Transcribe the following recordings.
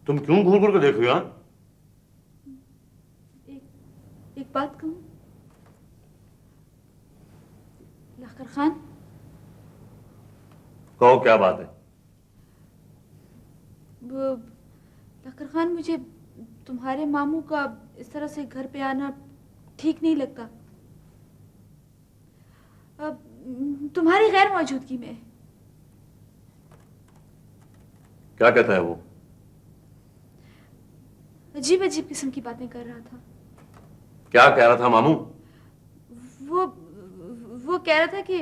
तुम क्यों घूर घूर के देख रही हो? एक बात कहूं लखर खान? कहो, क्या बात है? वो लखर खान, मुझे तुम्हारे मामू का इस तरह से घर पे आना ठीक नहीं लगता। अब तुम्हारी गैर मौजूदगी में। क्या कहता है वो? अजीब अजीब किस्म की बातें कर रहा था। क्या कह रहा था मामू? वो वो कह रहा था कि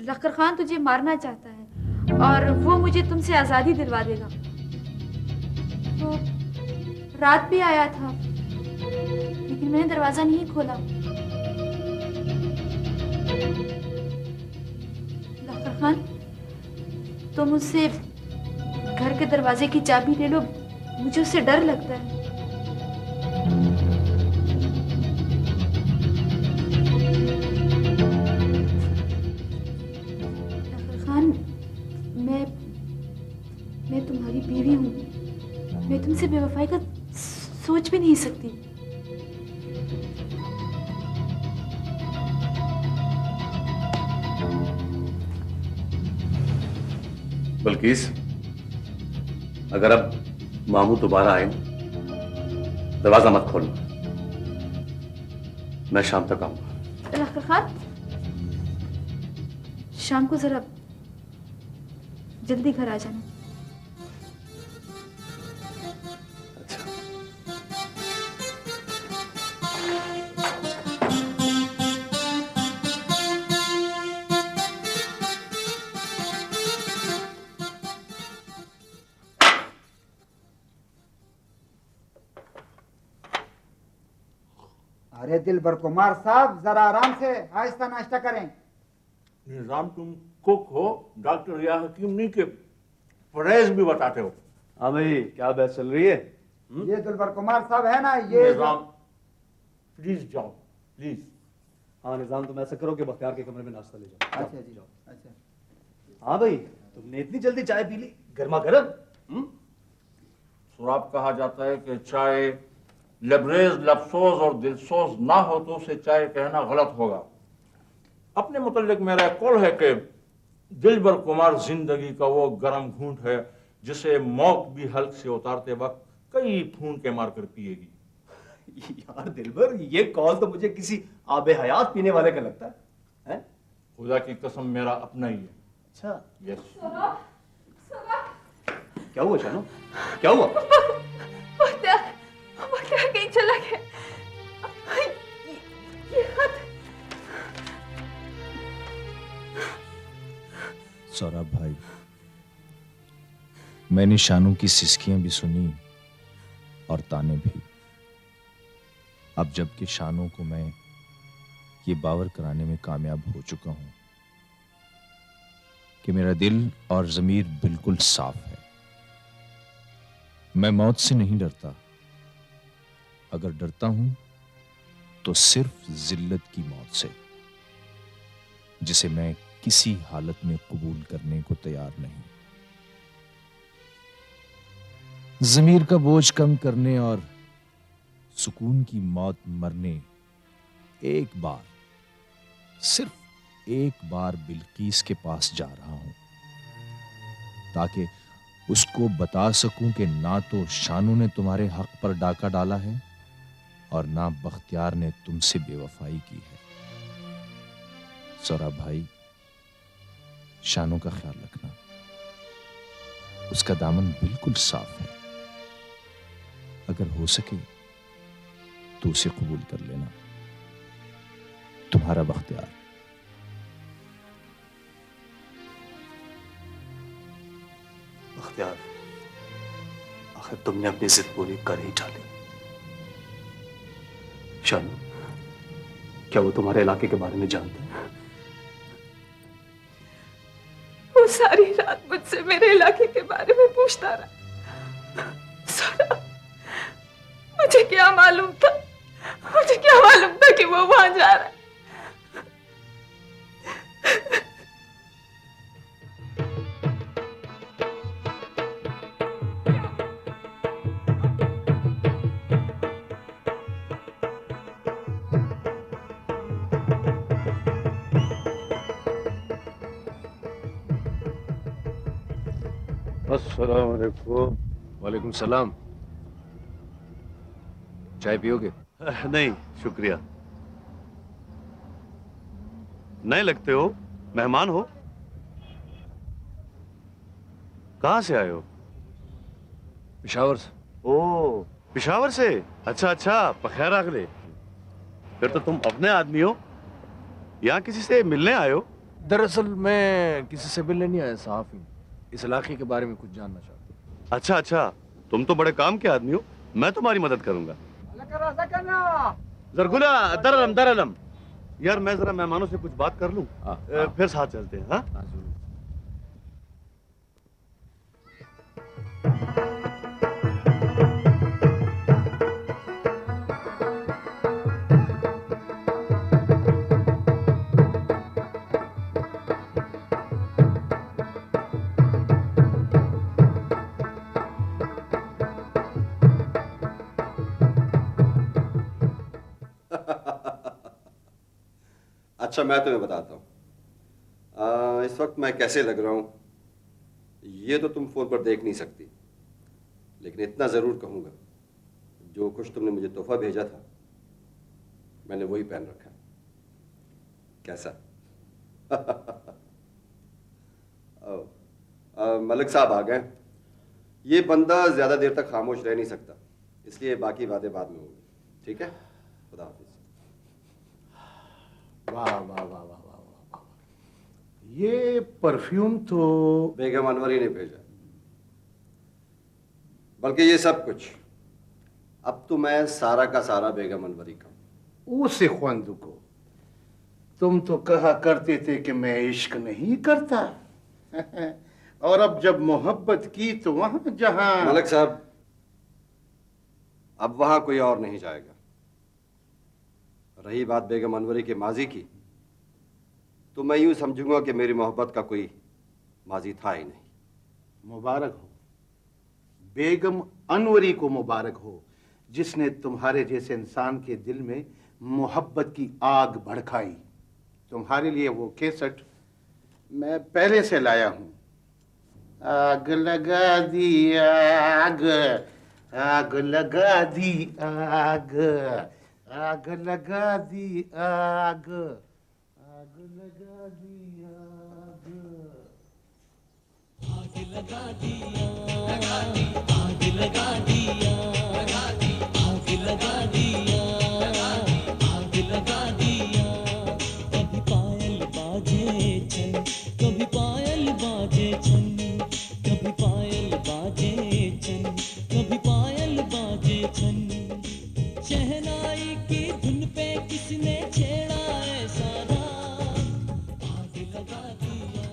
लखर खान तुझे मारना चाहता है और वो मुझे तुमसे आजादी दिलवा देगा। वो रात भी आया था लेकिन मैंने दरवाजा नहीं खोला। लखर खान, तुम मुझसे घर के दरवाजे की चाबी ले लो, मुझे उससे डर लगता है। लखर खान, मैं तुम्हारी बीवी हूँ। मैं तुमसे बेवफाई का सोच भी नहीं सकती। बल्किस, अगर अब मामू दोबारा आए दरवाजा मत खोलना। मैं शाम तक आऊंगा। लखर खान, शाम को जरा जल्दी घर आ जाना। अच्छा। अरे दिलबर कुमार साहब, जरा आराम से आहिस्ता नाश्ता करें। निजाम, तुम कुक हो, डॉक्टर या हकीम नहीं के परहेज भी बताते हो। हाँ भाई, क्या बहस चल रही है? ये दिलबर कुमार साहब है ना, ये निजाम प्लीज जाओ, प्लीज। हाँ निजाम, तुम ऐसा करो कि बख्तियार के कमरे में नाश्ता ले जाओ। अच्छा जी, अच्छा। हाँ भाई, तुमने इतनी जल्दी चाय पी ली, गर्मा गर्म। सुराब कहा जाता है कि चाय लबरेज, लफसोस और दिलसोज ना हो तो उसे चाय कहना गलत होगा। अपने मुतल्लिक मेरा कौल है कि दिलबर कुमार जिंदगी का वो गर्म घूंट है जिसे मौत भी हल्क से उतारते वक्त कई फूंक के मारकर पिएगी। यार दिलबर, ये कॉल तो मुझे किसी आबे हयात पीने वाले का लगता है? खुदा की कसम, मेरा अपना ही है। अच्छा, यस। क्या हुआ शानू? क्या हुआ? बख्तियार कहीं चला गया। ये खत। सौरभ भाई, मैंने शानू की सिसकियां भी सुनी और ताने भी। अब जबकि शानू को मैं ये बावर कराने में कामयाब हो चुका हूं कि मेरा दिल और ज़मीर बिल्कुल साफ है। मैं मौत से नहीं डरता। अगर डरता हूं तो सिर्फ जिल्लत की मौत से, जिसे मैं किसी हालत में कबूल करने को तैयार नहीं। ज़मीर का बोझ कम करने और सुकून की मौत मरने एक बार, सिर्फ एक बार बिल्कीस के पास जा रहा हूं, ताकि उसको बता सकूं कि ना तो शानू ने तुम्हारे हक पर डाका डाला है और ना बख्तियार ने तुमसे बेवफाई की है। सौरभ भाई, शानू का ख्याल रखना। उसका दामन बिल्कुल साफ है। अगर हो सके तो उसे कबूल कर लेना। तुम्हारा बख्तियार। बख्तियार, आखिर तुमने अपनी जिद पूरी कर ही डाली। शानू, क्या वो तुम्हारे इलाके के बारे में जानता है? वो सारी रात मुझसे मेरे इलाके के बारे में पूछता रहा। सौरभ, मुझे क्या मालूम था कि वो वहां जा रहा है। अस्सलाम वालेकुम। वालेकुम सलाम। चाय पियोगे? नहीं शुक्रिया। नए लगते हो, मेहमान हो। कहां से आए हो? पेशावर से। ओ, पेशावर से। अच्छा अच्छा, बखैर आगले। फिर तो तुम अपने आदमी हो। यहाँ किसी से मिलने आए हो? दरअसल मैं किसी से मिलने नहीं आया साहब, इस इलाके के बारे में कुछ जानना चाहता हूँ। अच्छा अच्छा, तुम तो बड़े काम के आदमी हो, मैं तुम्हारी मदद करूंगा। जरगुला दरलम दरलम। यार मैं जरा मेहमानों से कुछ बात कर लूं, फिर साथ चलते हैं। हाँ जरूर। अच्छा मैं तुम्हें बताता हूँ इस वक्त मैं कैसे लग रहा हूँ ये तो तुम फोन पर देख नहीं सकती, लेकिन इतना जरूर कहूंगा, जो कुछ तुमने मुझे तोहफा भेजा था मैंने वही पहन रखा है। कैसा? मलिक साहब आ गए। ये बंदा ज्यादा देर तक खामोश रह नहीं सकता, इसलिए बाकी बातें बाद में होंगी। ठीक है, खुदा हाफिज। वाह वाह वाह वाह वाह वाह वाह। ये परफ्यूम तो बेगम अनवरी ने भेजा, बल्कि ये सब कुछ अब तो मैं सारा का सारा बेगम अनवरी का हूं। उसे ख्वांदू को तुम तो कहा करते थे कि मैं इश्क नहीं करता और अब जब मोहब्बत की तो वहां जहां। मलिक साहब, अब वहां कोई और नहीं जाएगा। रही बात बेगम अनवरी के माजी की, तो मैं यूं समझूंगा कि मेरी मोहब्बत का कोई माजी था ही नहीं। मुबारक हो बेगम अनवरी को, मुबारक हो जिसने तुम्हारे जैसे इंसान के दिल में मोहब्बत की आग भड़काई। तुम्हारे लिए वो केसट मैं पहले से लाया हूं। आग लगा दी आग, आग लगा दी आग, आग लगा दी आग, आग लगा दी आग, आग लगा दिया, आग लगा दिया, आग लगा दिया, आग लगा दिया। कभी पायल बाजे छन, कभी पायल बाजे छन, कभी पायल बाजे छन, कभी पायल बाजे छन। शहनाई की धुन पे किसने छेड़ा ऐसा राग, आग लगा दिया।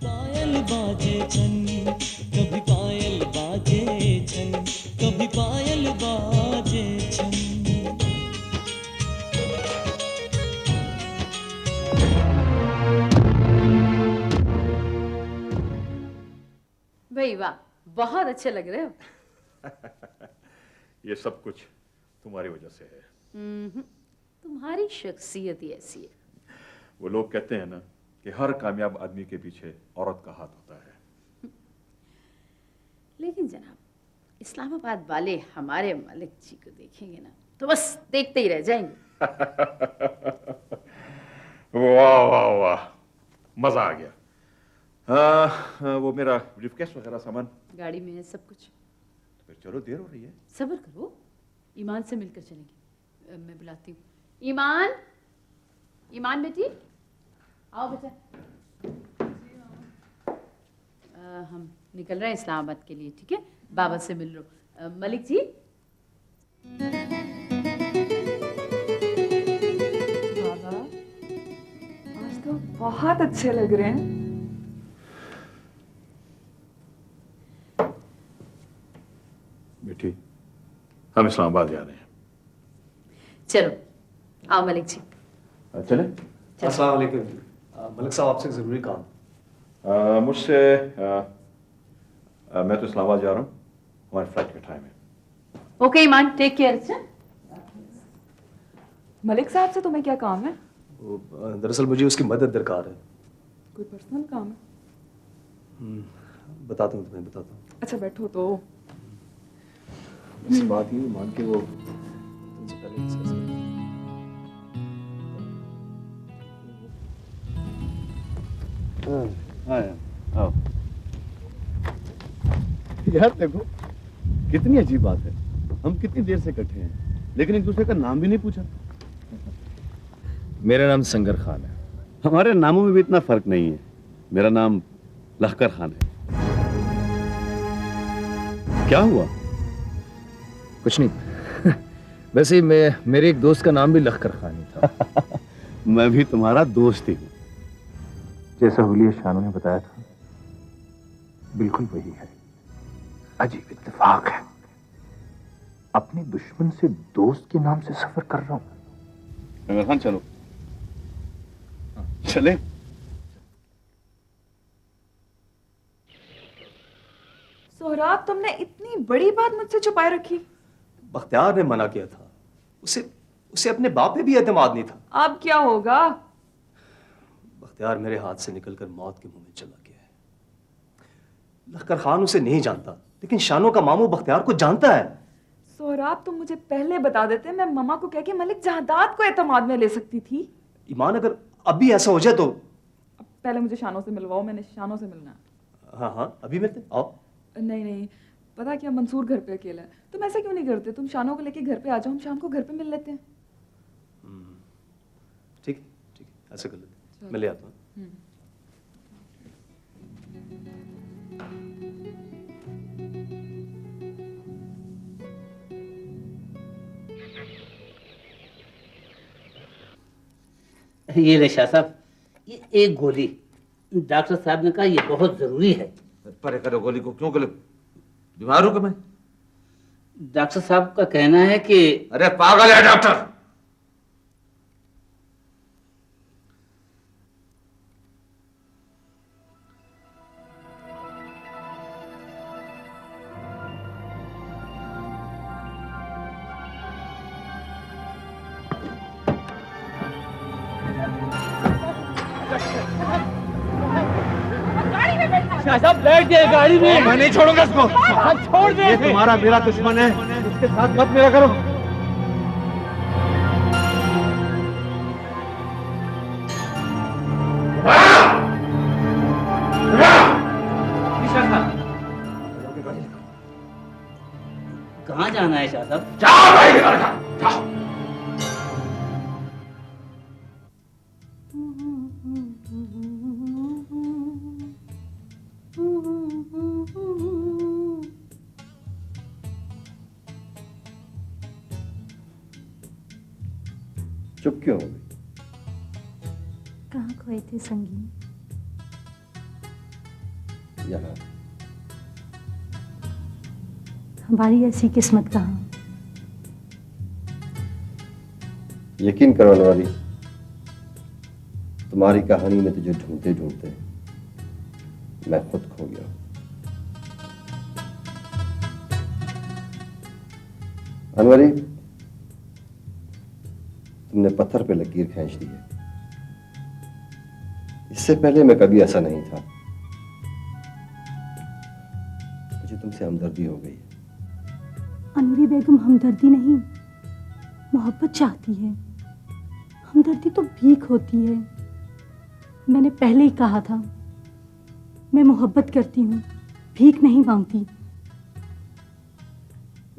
पायल बाजे छन, कभी पायल बाजे छन, कभी पायल बाजे छन। भाई वाह, बहुत अच्छे लग रहे हो। ये सब कुछ तुम्हारी वजह से है। तुम्हारी शख्सियत ही ऐसी है। वो लोग कहते हैं ना कि हर कामयाब आदमी के पीछे औरत का हाथ होता है। लेकिन जनाब, इस्लामाबाद वाले हमारे मलिक जी को देखेंगे ना तो बस देखते ही रह जाएंगे। वाह वाह वाह, मजा आ गया। वो मेरा ब्रीफकेस वगैरह सामान गाड़ी में है सब कुछ। तो फिर चलो, देर हो रही है। सब्र करो, ईमान से मिलकर चलेंगे। मैं बुलाती हूँ। ईमान, ईमान बेटी, आओ बेटा। हम निकल रहे हैं इस्लामाबाद के लिए, ठीक है? बाबा से मिल लो। मलिक जी, बाबा आज तो बहुत अच्छे लग रहे हैं। बेटी, हम इस्लामाबाद जा रहे हैं। चलो आओ मलिक जी। चले? अस्सलाम वालेकुम। मलिक साहब आपसे जरूरी काम। मुझसे मैं तो इस्लामाबाद जा रहा हूँ, हमारी फ्लाइट का टाइम है। ओके ईमान, टेक केयर। अच्छा मलिक साहब से तुम्हें क्या काम है? दरअसल मुझे उसकी मदद दरकार है। कोई पर्सनल काम है? बताता हूँ तुम्हें, बताता हूँ। अच्छा बैठो तो। ऐसी बात ही मान के वो तुमसे पहले डिस्कस करें। आओ। यार देखो, कितनी अजीब बात है। हम कितनी देर से इकट्ठे हैं, लेकिन एक दूसरे का नाम भी नहीं पूछा। मेरा नाम संगर खान है। हमारे नामों में भी इतना फर्क नहीं है। मेरा नाम लखकर खान है। क्या हुआ? कुछ नहीं। वैसे ही मेरे एक दोस्त का नाम भी लखकर खान ही था। मैं भी तुम्हारा दोस्त ही हूँ। जैसा हुलिया शानू ने बताया था, बिल्कुल वही है। अजीब इत्तेफाक है, अपने दुश्मन से दोस्त के नाम से सफर कर रहा हूं। संगर खान चलो, चले। सोहराब, तुमने इतनी बड़ी बात मुझसे छुपाए रखी। बख्तियार ने मना किया था। उसे अपने बाप पे भी एतमाद नहीं था। अब क्या होगा? बख्तियार मेरे हाथ से निकलकर मौत के मुंह में चला गया है। लखकर खान उसे नहीं जानता, लेकिन शानो का मामू बख्तियार को जानता है। सोहराब, तुम मुझे पहले बता देते, मैं मम्मा को कह के मलिक जहादात को एतमाद में ले सकती थी। ईमान, अगर अब भी ऐसा हो जाए तो। अब पहले मुझे शानों से मिलवाओ, मैंने शानों से मिलना है। हाँ हाँ, अभी मिलते, आओ। नहीं नहीं, पता क्या, मंसूर घर पे अकेला है। तुम ऐसा क्यों नहीं करते, तुम शानों को लेके घर पे आ जाओ, हम शाम को घर पे मिल लेते हैं। ठीक है, ठीक है, ऐसा कर लेते, मैं ले आता हूँ। ये ले शाह साहब, ये एक गोली। डॉक्टर साहब ने कहा ये बहुत जरूरी है। परे करो गोली को, क्यों गोली? बीमार हूं कि मैं? डॉक्टर साहब का कहना है कि अरे पागल है डॉक्टर। शाह साहब बैठ गए गाड़ी में। मैं नहीं छोड़ूंगा इसको। छोड़ दे। ये तुम्हारा मेरा दुश्मन है, इसके साथ मत मेरा करो। कहाँ जाना है शाह साहब? जाओ भाई, जाओ। चुप क्यों हो गई? कहाँ खोए थे संगीन? यहाँ। हमारी ऐसी किस्मत कहाँ? यकीन करो अनवारी, तुम्हारी कहानी में तुझे ढूंढते ढूंढते मैं खुद खो गया। अनवारी, तुमने पत्थर पे लकीर खींच दी है। इससे पहले मैं कभी ऐसा नहीं था। मुझे तुमसे हमदर्दी हो गई। अनवरी बेगम हमदर्दी नहीं, मोहब्बत चाहती है। हमदर्दी तो भीख होती है। मैंने पहले ही कहा था, मैं मोहब्बत करती हूँ, भीख नहीं मांगती।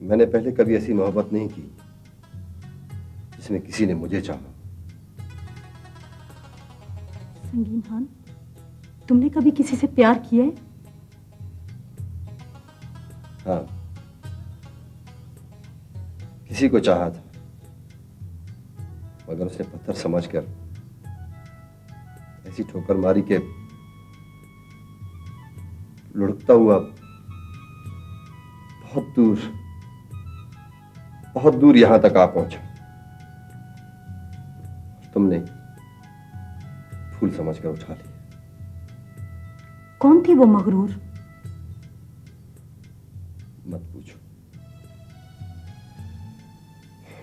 मैंने पहले कभी ऐसी मोहब्बत नहीं की जिसमें किसी ने मुझे चाहा। संगीन खान, तुमने कभी किसी से प्यार किया है? हाँ, किसी को चाहा था, मगर उसने पत्थर समझकर ऐसी ठोकर मारी के लुढ़कता हुआ बहुत दूर यहां तक आ पहुंचा। तुमने फूल समझकर उठा लिया। कौन थी वो मगरूर?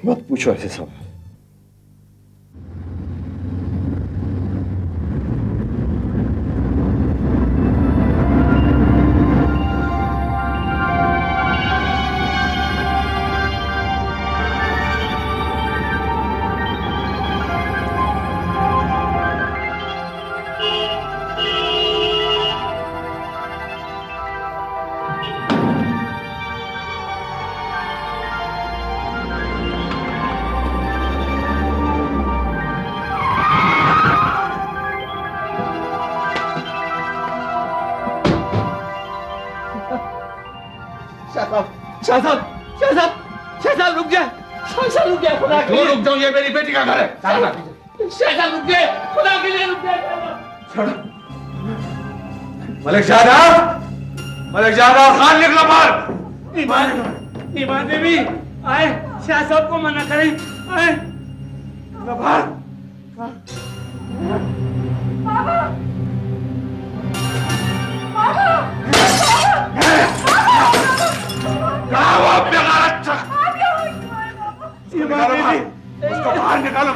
मत पूछो ऐसे सवाल। शाहसाब रुक जाए। शाहसाब रुक जाए, खुदा के लिए रुक जाओ, ये मेरी बेटी का घर है। शाहसाब रुक जाए, खुदा के लिए रुक जाए। मलिक शाहजादा खान निकला बाहर। ईमान बेबी आए, शाह साहब को मना करें। आए बाहर। उसको बाहर निकालो।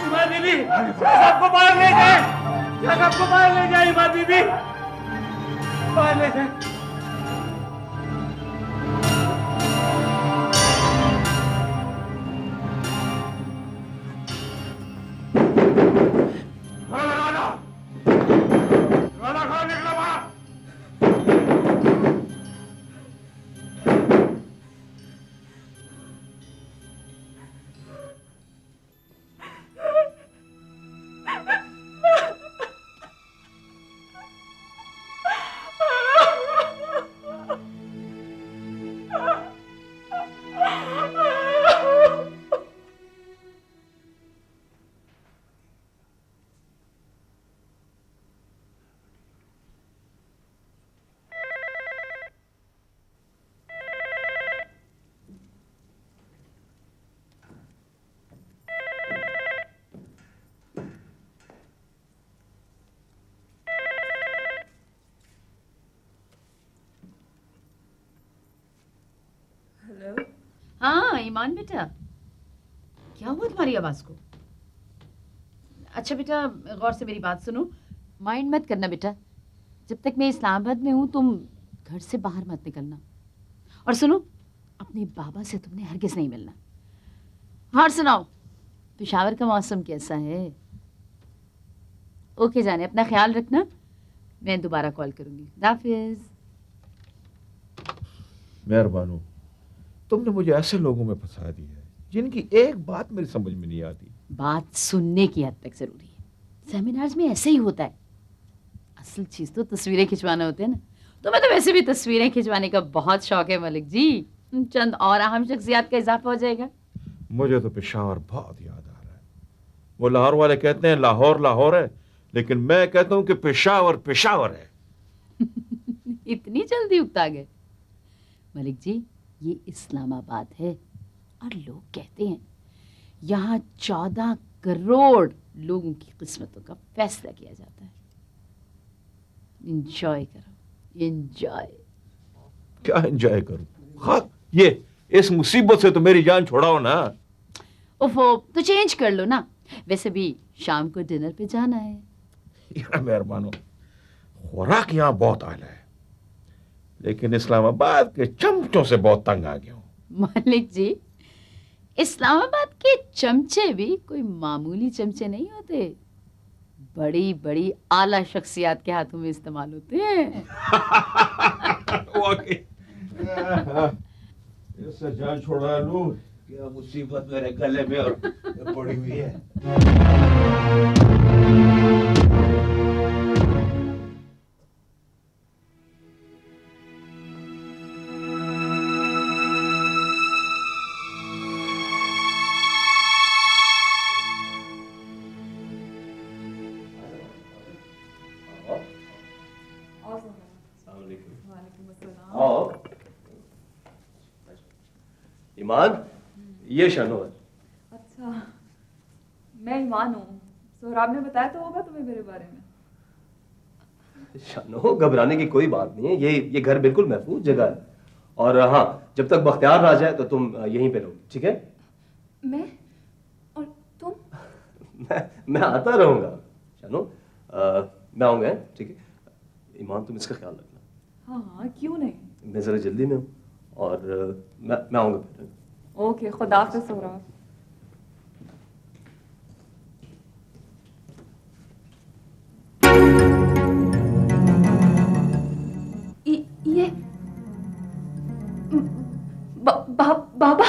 ईमान बीबी सबको बाहर ले जाए, सबको बाहर ले जाए। ईमान बीबी बाहर ले जाए। हाँ ईमान बेटा, क्या हुआ तुम्हारी आवाज को? अच्छा बेटा गौर से मेरी बात सुनो, माइंड मत करना बेटा। जब तक मैं इस्लामाबाद में हूँ तुम घर से बाहर मत निकलना। और सुनो, अपने बाबा से तुमने हरगिज नहीं मिलना। और सुनाओ, पेशावर का मौसम कैसा है? ओके जाने, अपना ख्याल रखना। मैं दोबारा कॉल करूँगी। हाफिज। मेहरबान, तुमने मुझे ऐसे लोगों में फंसा दिया है जिनकी एक बात मेरी समझ में नहीं आती। बात सुनने की हद तक जरूरी है। सेमिनार्स में ऐसे ही होता है। असल चीज तो तस्वीरें खिंचवाना होते हैं ना। तुम्हें तो वैसे भी तस्वीरें खिंचवाने का बहुत शौक है मलिक जी। चंद और अहम शख्सियात का इजाफा हो जाएगा। मुझे तो पेशावर बहुत याद आ रहा है। वो लाहौर वाले कहते हैं लाहौर लाहौर है, लेकिन मैं कहता हूँ कि पेशावर पेशावर है। इतनी जल्दी उकता गए? मलिक जी, ये इस्लामाबाद है और लोग कहते हैं यहाँ 14 करोड़ लोगों की किस्मतों का फैसला किया जाता है। एंजॉय करो, एंजॉय। क्या एंजॉय करूं? हाँ, ये इस मुसीबत से तो मेरी जान छोड़ाओ ना। ओफो, तो चेंज कर लो ना। वैसे भी शाम को डिनर पे जाना है। यार मेहरबानो, खुराक यहाँ बहुत आला है, लेकिन इस्लामाबाद के चमचों से बहुत तंग आ गया हूँ। मलिक जी, इस्लामाबाद के चमचे भी कोई मामूली चमचे नहीं होते। बड़ी बड़ी आला शख्सियात के हाथों में इस्तेमाल होते हैं। इससे जान छोड़ा लूं, क्या मुसीबत मेरे गले में और पड़ी हुई है। ईमान, ये शानो है। अच्छा, मैं ईमान हूँ। सोहराब ने बताया तो होगा तुम्हें मेरे बारे में। शानो, घबराने की कोई बात नहीं है। ये घर बिल्कुल महफूज जगह है। और हाँ, जब तक बख्तियार आ जाए तो तुम यहीं पे रहो, ठीक है? मैं और तुम? मैं आता रहूंगा शानो। मैं आऊंगा, ठीक है? ईमान, तुम इसका ख्याल रखना। हाँ हाँ, क्यों नहीं। मैं जरा जल्दी में हूँ और मैं आऊंगा फिर। ओके, खुदा हाफिज़ सोहराब। ये बाबा